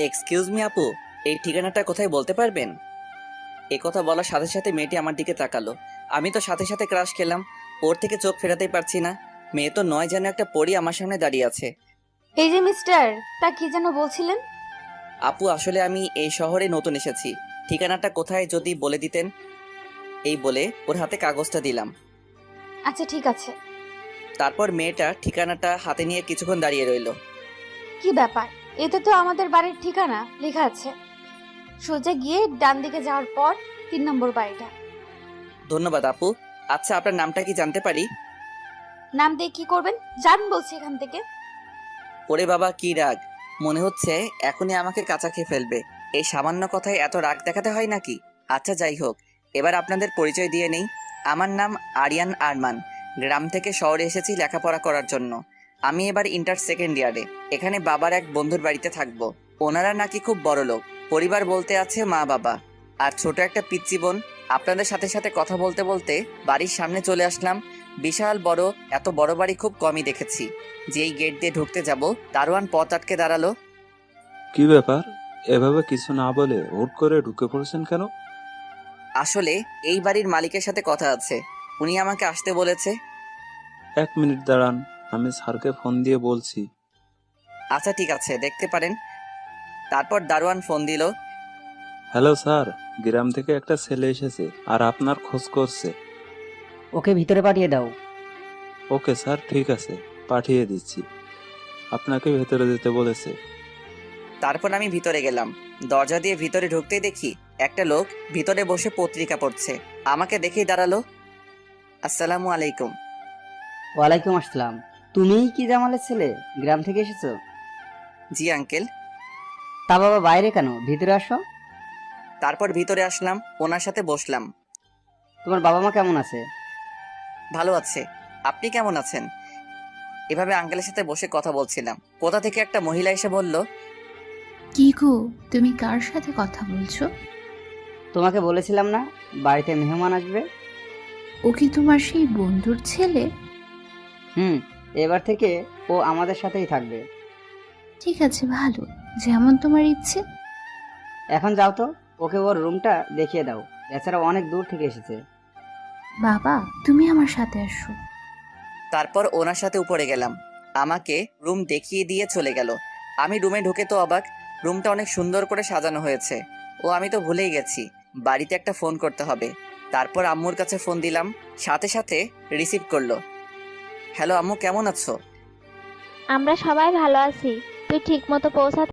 Excuse me আপু, এই ঠিকানাটা কোথায় বলতে পারবেন? এ কথা বলার সাথে সাথে মেয়েটি আমার দিকে তাকালো। আমি তো সাথে সাথে ক্রাশ খেলাম। ওর থেকে চোখ ফেরাতেই পারছি না। মেয়ে তো নয় যেন একটা পরী আমার সামনে দাঁড়িয়ে আছে। এই যে মিস্টার, তা কি যেন বলছিলেন? আপু আসলে আমি এই শহরে নতুন এসেছি, ঠিকানাটা কোথায় যদি বলে দিতেন। এই বলে ওর হাতে কাগজটা দিলাম। আচ্ছা ঠিক আছে। তারপর মেয়েটা ঠিকানাটা হাতে নিয়ে কিছুক্ষণ দাঁড়িয়ে রইল। কি ব্যাপার, এতে তো আমাদের বাড়ির ঠিকানা লেখা আছে। সোজা গিয়ে ডান দিকে যাওয়ার পর 3 নম্বর বাড়িটা। ধন্যবাদ আপু। আচ্ছা আপনার নামটা কি জানতে পারি? নাম দিয়ে কি করবেন, যান বলছি এখান থেকে। ওরে বাবা কি রাগ! মনে হচ্ছে এখনই আমাকে কাঁচা খেয়ে ফেলবে। এই সামান্য কথায় এত রাগ দেখাতে হয় নাকি? আচ্ছা যাই হোক, এবার আপনাদের পরিচয় দিয়ে নেই। আমার নাম আরিয়ান আরমান। গ্রাম থেকে শহরে এসেছি লেখাপড়া করার জন্য। আমি এবার ইন্টার সেকেন্ড ইয়ারে। এখানে বাবার এক বন্ধুর বাড়িতে থাকবো। ওনারা নাকি খুব বড় লোক। পরিবার বলতে আছে মা বাবা আর ছোট একটা পিচ্চি বোন। আপনাদের সাথে সাথে কথা বলতে বলতে বাড়ির সামনে চলে আসলাম। বিশাল বড়, এত বড় বাড়ি খুব কমই দেখেছি। যেই গেট দিয়ে ঢুকতে যাব, দারোয়ান পথ আটকে দাঁড়ালো। কি ব্যাপার? এভাবে কিছু না বলে হুট করে ঢুকে পড়েছেন কেন? আসলে এই বাড়ির মালিকের সাথে কথা আছে, উনি আমাকে আসতে বলেছে। 1 মিনিট দাঁড়ান, আমি স্যারকে ফোন দিয়ে বলছি। আচ্ছা ঠিক আছে, দেখতে পারেন। তারপর দারোয়ান ফোন দিল। হ্যালো স্যার, গ্রাম থেকে একটা ছেলে এসেছে আর আপনার খোঁজ করছে। ওকে ভিতরে পাঠিয়ে দাও। ওকে স্যার, ঠিক আছে, পাঠিয়ে দিচ্ছি। আপনাকে ভেতরে যেতে বলেছে। তারপর আমি ভিতরে গেলাম। দরজা দিয়ে ভিতরে ঢুকতেই দেখি একটা লোক ভিতরে বসে পত্রিকা পড়ছে। আমাকে দেখেই দাঁড়ালো। আসসালামু আলাইকুম। ওয়ালাইকুম আসসালাম। তুমিই কি জামালের ছেলে? গ্রাম থেকে এসেছো? জি আঙ্কেল। তা বাবা বাইরে কেন, ভিতরে আসো। তারপর ভিতরে আসলাম, ওনার সাথে বসলাম। তোমার বাবা মা কেমন আছে? ভালো আছে। আপনি কেমন আছেন? এভাবে আঙ্কেলের সাথে বসে কথা বলছিলাম। কোথা থেকে একটা মহিলা এসে বলল, কি গো, তুমি কার সাথে কথা বলছো? তোমাকে বলেছিলাম না বাড়িতে মেহমান আসবে। ও কি তোমার সেই বন্ধুর ছেলে? হুম, এবার থেকে ও আমাদের সাথেই থাকবে। ঠিক আছে, ভালো, যেমন তোমার ইচ্ছে। এখন যাও তো, ওকে ওর রুমটা দেখিয়ে দাও। বেচারা অনেক দূর থেকে এসেছে। বাবা, তুমি আমার সাথে আসো। তারপর ওনার সাথে উপরে গেলাম। আমাকে রুম দেখিয়ে দিয়ে চলে গেল। আমি রুমে ঢুকে তো অবাক। রুমটা অনেক সুন্দর করে সাজানো হয়েছে। আমি তো ভুলেই গেছি বাড়িতে একটা ফোন করতে হবে। তারপর আম্মুর কাছে ফোন দিলাম, সাথে সাথে রিসিভ করলো। হ্যালো আম্মু, কেমন আছো? আমরা সবাই ভালো আছি। তুই ঠিক মতো পৌঁছাতে